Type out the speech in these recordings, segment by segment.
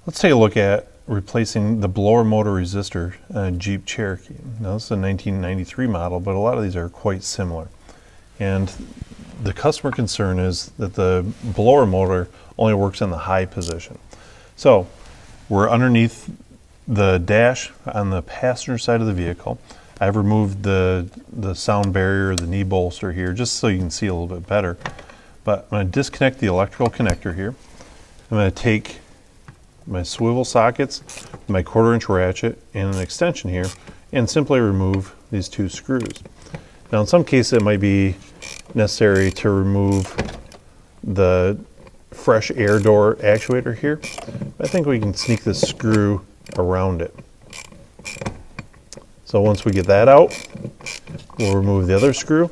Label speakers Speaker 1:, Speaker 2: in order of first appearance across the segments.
Speaker 1: Let's take a look at replacing the blower motor resistor on Jeep Cherokee. Now this is a 1993 model, but a lot of these are quite similar. And the customer concern is that the blower motor only works in the high position. So we're underneath the dash on the passenger side of the vehicle. I've removed the sound barrier, the knee bolster here, just so you can see a little bit better. But I'm going to disconnect the electrical connector here. I'm going to take my swivel sockets, my 1/4-inch ratchet, and an extension here, and simply remove these two screws. Now in some cases it might be necessary to remove the fresh air door actuator here. I think we can sneak this screw around it. So once we get that out, we'll remove the other screw.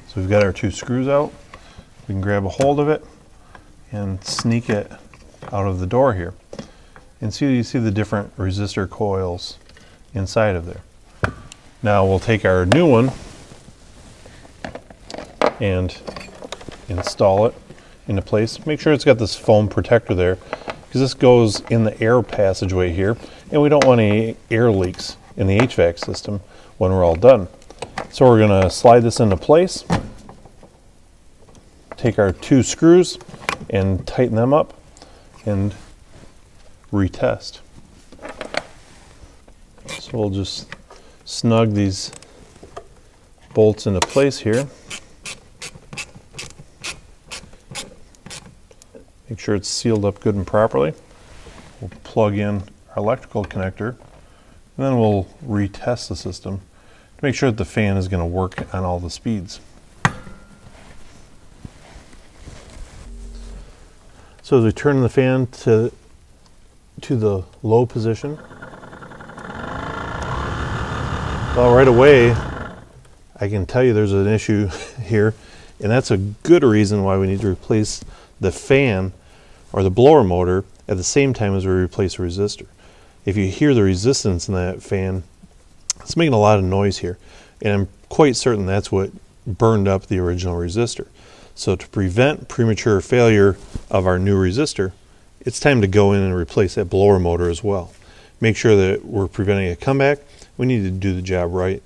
Speaker 1: So we've got our two screws out. We can grab a hold of it and sneak it out of the door here. And you see the different resistor coils inside of there. Now we'll take our new one and install it into place. Make sure it's got this foam protector there, because this goes in the air passageway here, and we don't want any air leaks in the HVAC system when we're all done. So we're going to slide this into place, take our two screws and tighten them up and retest. So we'll just snug these bolts into place here. Make sure it's sealed up good and properly. We'll plug in our electrical connector, and then we'll retest the system to make sure that the fan is going to work on all the speeds. So as we turn the fan to the low position, well, right away I can tell you there's an issue here, and that's a good reason why we need to replace the fan or the blower motor at the same time as we replace the resistor. If you hear the resistance in that fan, it's making a lot of noise here, and I'm quite certain that's what burned up the original resistor. So to prevent premature failure of our new resistor, it's time to go in and replace that blower motor as well. Make sure that we're preventing a comeback. We need to do the job right.